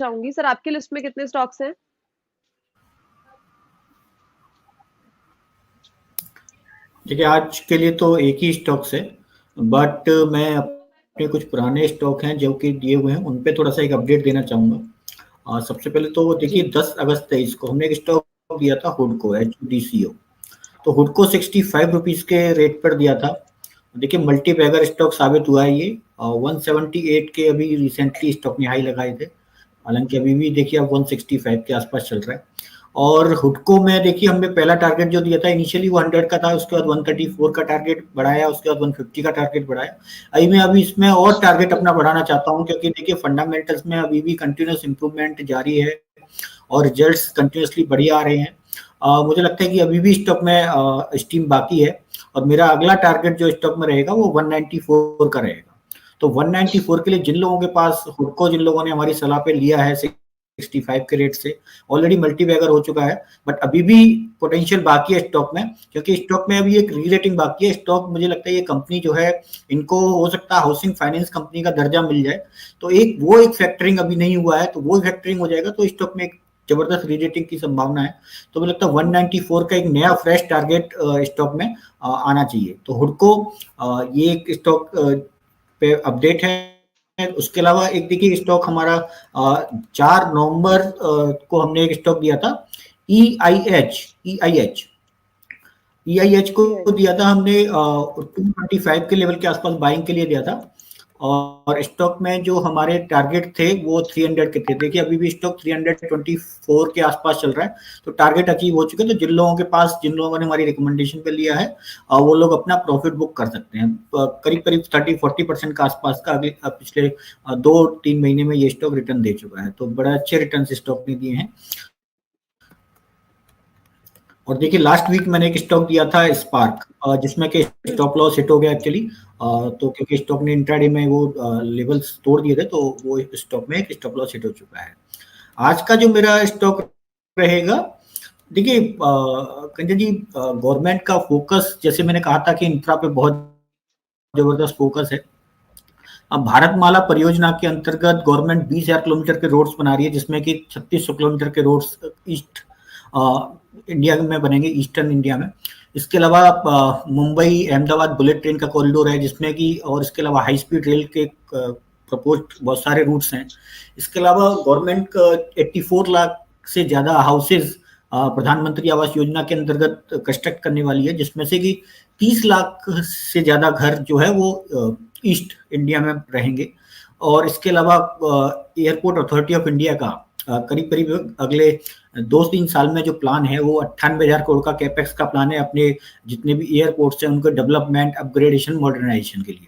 चाहूंगी सर, आपकी लिस्ट में कितने स्टॉक्स हैं? देखिए, आज के लिए तो एक ही स्टॉक्स है, बट मैं अपने कुछ पुराने स्टॉक हैं जो कि दिए हुए हैं, उन पे थोड़ा सा एक अपडेट देना चाहूँगा। सबसे पहले तो जी। देखिए 10 अगस्त 23 को हमने एक स्टॉक दिया था हुडको, HUDCO। तो हुडको 65 रुपीज़ के रेट पर दिया था। देखिए मल्टी बैगर स्टॉक साबित हुआ है ये। 178 के अभी रिसेंटली स्टॉक ने हाई लगाए थे, हालांकि अभी भी देखिए अब 165 के आसपास चल रहा है। और हुडको में देखिए हमने पहला टारगेट जो दिया था इनिशियली वो 100 का था, उसके बाद 134 का टारगेट बढ़ाया, उसके बाद 150 का टारगेट बढ़ाया। अभी इसमें और टारगेट अपना बढ़ाना चाहता हूँ, क्योंकि देखिए फंडामेंटल्स में अभी भी कंटिन्यूस इंप्रूवमेंट जारी है और रिजल्ट्स कंटिन्यूसली बढ़िया आ रहे हैं। मुझे लगता है कि अभी भी स्टॉक में स्टीम बाकी है, और मेरा अगला टारगेट जो स्टॉक में रहेगा वो 194 का रहेगा। तो 194 के लिए जिन लोगों के पास हुडको, जिन लोगों ने हमारी सलाह पे लिया है 65 के रेट से, ऑलरेडी मल्टी बैगर हो चुका है, बट अभी भी पोटेंशियल बाकी है स्टॉक में, क्योंकि स्टॉक में अभी एक री रेटिंग बाकी है। स्टॉक मुझे लगता है ये कंपनी जो है, इनको हो सकता है हाउसिंग फाइनेंस कंपनी का दर्जा मिल जाए, तो एक फैक्टरिंग अभी नहीं हुआ है, तो वो फैक्टरिंग हो जाएगा तो स्टॉक में एक जबरदस्त री रेटिंग की संभावना है। तो मुझे लगता है 194 का एक नया फ्रेश टारगेट स्टॉक में आना चाहिए। तो हुडको ये एक स्टॉक पे अपडेट है। उसके अलावा एक देखिए स्टॉक हमारा 4 नवंबर को हमने एक स्टॉक दिया था, EIH। EIH को दिया था हमने 225 के लेवल के आसपास बाइंग के लिए दिया था, और स्टॉक में जो हमारे टारगेट थे वो 300 के थे। देखिए अभी भी स्टॉक 324 के आसपास चल रहा है, तो टारगेट अचीव हो चुके हैं। तो जिन लोगों के पास, जिन लोगों ने हमारी रिकमेंडेशन पे लिया है, वो लोग अपना प्रॉफिट बुक कर सकते हैं। करीब करीब 30-40% का आसपास का अभी पिछले 2-3 महीने में ये स्टॉक रिटर्न दे चुका है, तो बड़े अच्छे रिटर्न स्टॉक ने दिए हैं। और देखिए लास्ट वीक मैंने एक स्टॉक दिया था स्पार्क, जिसमें कि स्टॉप लॉस हिट हो गया एक्चुअली। तो क्योंकि स्टॉक ने इंट्राडे में वो लेवल्स तोड़ दिए थे, तो वो स्टॉक में एक स्टॉप लॉस हिट हो चुका है। आज का जो मेरा स्टॉक रहेगा, देखिए कंजन जी, गवर्नमेंट का फोकस, जैसे मैंने कहा था कि इंफ्रा पे बहुत जबरदस्त फोकस है। अब भारतमाला परियोजना के अंतर्गत गवर्नमेंट 20,000 किलोमीटर के रोड्स बना रही है, जिसमें कि 3600 किलोमीटर के रोड्स ईस्ट इंडिया में बनेंगे, ईस्टर्न इंडिया में। इसके अलावा मुंबई अहमदाबाद बुलेट ट्रेन का कॉरिडोर है, जिसमें कि, और इसके अलावा हाई स्पीड रेल के प्रपोज बहुत सारे रूट्स हैं। इसके अलावा गवर्नमेंट 84 लाख से ज्यादा हाउसेज प्रधानमंत्री आवास योजना के अंतर्गत कंस्ट्रक्ट करने वाली है, जिसमें से कि 30 लाख से ज्यादा घर जो है वो ईस्ट इंडिया में रहेंगे। और इसके अलावा एयरपोर्ट अथॉरिटी ऑफ इंडिया का करीब करीब अगले 2-3 साल में जो प्लान है वो 98,000 करोड़ का कैपेक्स का प्लान है, अपने जितने भी एयरपोर्ट्स हैं उनके डेवलपमेंट, अपग्रेडेशन, मॉडर्नाइजेशन के लिए।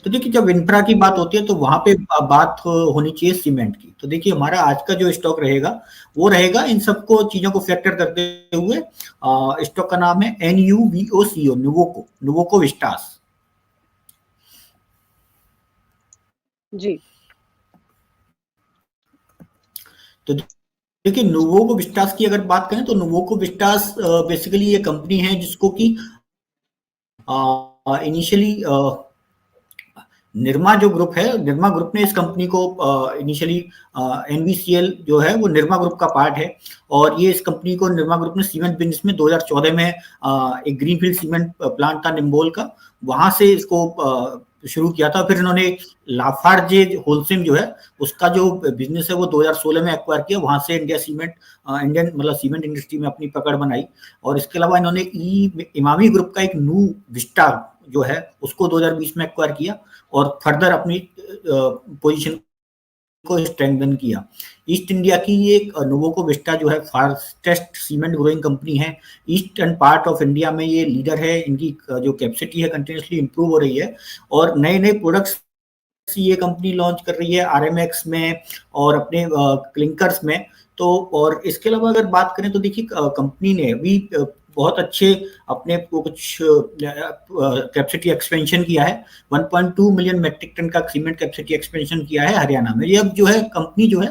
तो देखिए जब इंफ्रा की बात होती है तो वहां पे बात होनी चाहिए सीमेंट की। तो देखिए हमारा आज का जो स्टॉक रहेगा वो रहेगा इन सबको चीजों को फैक्टर करते हुए, स्टॉक का नाम है NUVOCO, नुवोको विस्टास। जी। तो देखिए नुवोको विस्टास की अगर बात करें तो नुवोको विस्टास बेसिकली ये कंपनी है जिसको कि इनिशियली निर्मा जो ग्रुप है, निर्मा ग्रुप ने इस कंपनी को इनिशियली, NVCL जो है वो निर्मा ग्रुप का पार्ट है, और ये इस कंपनी को निर्मा ग्रुप ने सीमेंट बिजनेस में 2014 में एक ग्रीनफील्ड सीमेंट प्लांट था निम्बोल का, वहां से इसको शुरू किया था। फिर इन्होंने लाफार्जे होलसेम जो है उसका जो बिजनेस है वो 2016 में एक्वायर किया, वहां से इंडियन मतलब सीमेंट इंडस्ट्री में अपनी पकड़ बनाई। और इसके अलावा इन्होंने इमामी ग्रुप का एक नू विस्टा जो है उसको 2020 में एक्वायर किया, और फर्दर अपनी पोजीशन को स्ट्रेंथन किया। ईस्ट इंडिया की ये नुवोको विस्टा जो है फास्टेस्ट सीमेंट ग्रोइंग कंपनी है, ईस्टर्न पार्ट ऑफ इंडिया में ये लीडर है। इनकी जो कैपेसिटी है कंटिन्यूसली इंप्रूव हो रही है, और नए नए प्रोडक्ट्स ये कंपनी लॉन्च कर रही है RMX में और अपने क्लिंकर्स में। तो और इसके अलावा अगर बात करें तो देखिए कंपनी ने अभी बहुत अच्छे अपने कुछ कैपेसिटी एक्सपेंशन किया है। 1.2 मिलियन मेट्रिक टन का सीमेंट कैपेसिटी एक्सपेंशन किया है हरियाणा में। ये अब जो है कंपनी जो है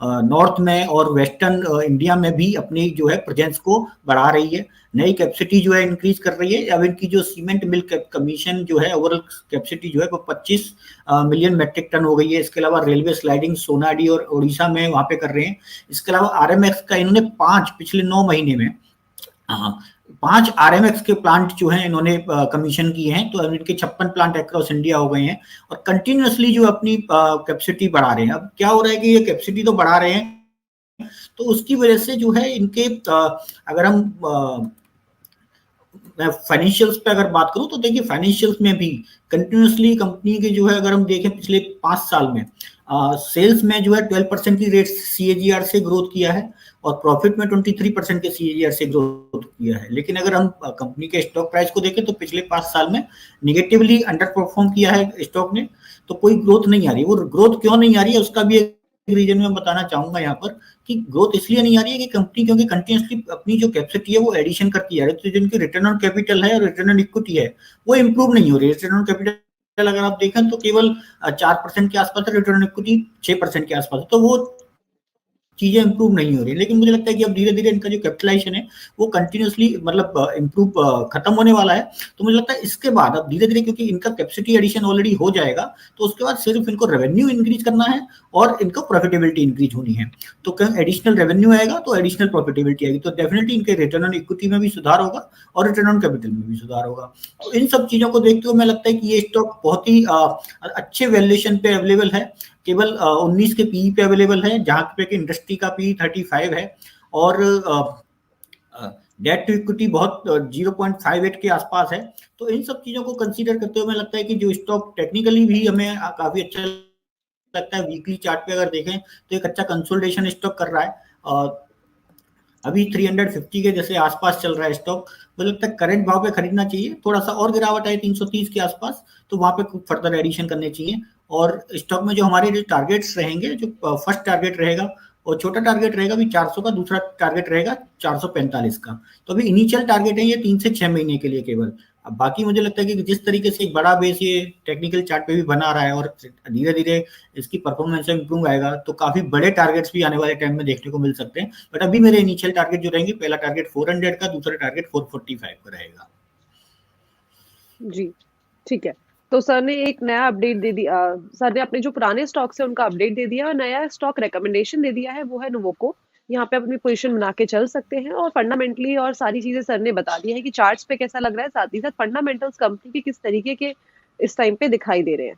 नॉर्थ में और वेस्टर्न इंडिया में भी अपनी जो है प्रेजेंस को बढ़ा रही है, नई कैपेसिटी जो है इंक्रीज कर रही है। अब इनकी जो सीमेंट मिल कमीशन जो है ओवरऑल कैपेसिटी जो है वो 25 मिलियन मेट्रिक टन हो गई है। इसके अलावा रेलवे स्लाइडिंग सोनाडी और उड़ीसा में वहां पे कर रहे हैं। इसके अलावा आरएमएक्स का इन्होंने 5 पिछले 9 महीने में 5 आरएमएक्स के प्लांट जो हैं इन्होंने कमीशन किए हैं। तो इनके 56 प्लांट अक्रॉस इंडिया हो गए हैं और कंटिन्यूअसली जो अपनी कैपेसिटी बढ़ा रहे हैं। अब क्या हो रहा है कि ये कैपेसिटी तो बढ़ा रहे हैं, तो उसकी वजह से जो है इनके अगर हम मैं फाइनेंशियल्स पे अगर बात करूं तो देखिए फाइनेंशियल्स में भी कंटिन्यूअसली कंपनी के जो है अगर हम देखें पिछले 5 साल में सेल्स में जो है 12% की रेट सीएजीआर से ग्रोथ किया है और प्रॉफिट में 23% के सीएजीआर से ग्रोथ किया है। लेकिन अगर हम कंपनी के स्टॉक प्राइस को देखें तो पिछले 5 साल में निगेटिवली अंडर परफॉर्म किया है स्टॉक ने, तो कोई ग्रोथ नहीं आ रही। वो ग्रोथ क्यों नहीं आ रही है उसका भी एक रीजन मैं बताना चाहूंगा यहाँ पर कि ग्रोथ इसलिए नहीं आ रही है कि कंपनी क्योंकि कंटिन्यूसली अपनी जो कैपेसिटी है वो एडिशन करती है, तो जिनकी रिटर्न ऑन कैपिटल है और रिटर्न ऑन इक्विटी है वो इंप्रूव नहीं हो रही। रिटर्न ऑन कैपिटल अगर आप देखें तो केवल 4% के आसपास है, रिटर्न ऑन इक्विटी 6% के आसपास है, तो वो चीजें इंप्रूव नहीं हो रही। लेकिन मुझे लगता है कि अब धीरे धीरे इनका जो कैपिटलाइजेशन है वो कंटिन्यूसली मतलब इंप्रूव खत्म होने वाला है। तो मुझे लगता है इसके बाद अब धीरे धीरे क्योंकि इनका कैपेसिटी एडिशन ऑलरेडी हो जाएगा तो उसके बाद सिर्फ इनको रेवेन्यू इंक्रीज करना है और इनको प्रॉफिटेबिलिटी इंक्रीज होनी है। तो एडिशनल रेवेन्यू आएगा तो एडिशनल प्रॉफिटेबिलिटी आएगी, तो डेफिनेटली इनके रिटर्न ऑन इक्विटी में भी सुधार होगा और रिटर्न ऑन कैपिटल में भी सुधार होगा। तो इन सब चीजों को देखते हुए मैं लगता है कि ये स्टॉक बहुत ही अच्छे वैल्यूएशन पे अवेलेबल है। केवल 19 के पीई पे अवेलेबल है, जहां पे कि इंडस्ट्री का पीई 35 है और डेट टू इक्विटी बहुत 0.58 के आसपास है। तो इन सब चीजों को कंसीडर करते हुए मैं लगता है कि जो स्टॉक टेक्निकली भी हमें काफी अच्छा लगता है। वीकली चार्ट पे अगर देखें तो एक अच्छा कंसोलिडेशन स्टॉक कर रहा है। अभी 350 के जैसे आसपास चल रहा है स्टॉक, मुझे लगता है करंट भाव पे खरीदना चाहिए। थोड़ा सा और गिरावट है 330 के आसपास, तो वहां पे फर्दर एडिशन करने चाहिए। और स्टॉक में जो हमारे जो टारगेट्स रहेंगे, जो फर्स्ट टारगेट रहेगा और छोटा टारगेट रहेगा भी 400 का, दूसरा टारगेट रहेगा 445 का। तो अभी इनिशियल टारगेट है ये 3 से 6 महीने के लिए केवल। अब बाकी मुझे लगता है कि जिस तरीके से एक बड़ा बेस ये टेक्निकल चार्ट पे भी बना रहा है और धीरे धीरे इसकी परफॉर्मेंस इंप्रूव आएगा तो काफी बड़े टारगेट्स भी आने वाले टाइम में देखने को मिल सकते हैं। बट अभी मेरे इनिशियल टारगेट जो रहेंगे, पहला टारगेट 400 का, दूसरा टारगेट 445 का रहेगा। जी, ठीक है। तो सर ने एक नया अपडेट दे दिया, सर ने अपने जो पुराने स्टॉक्स है उनका अपडेट दे दिया और नया स्टॉक रिकमेंडेशन दे दिया है, वो है नोवोको। यहाँ पे आप अपनी पोजीशन बना के चल सकते हैं और फंडामेंटली और सारी चीजें सर ने बता दी है कि चार्ट्स पे कैसा लग रहा है, साथ ही साथ फंडामेंटल्स कंपनी के किस तरीके के इस टाइम पे दिखाई दे रहे हैं।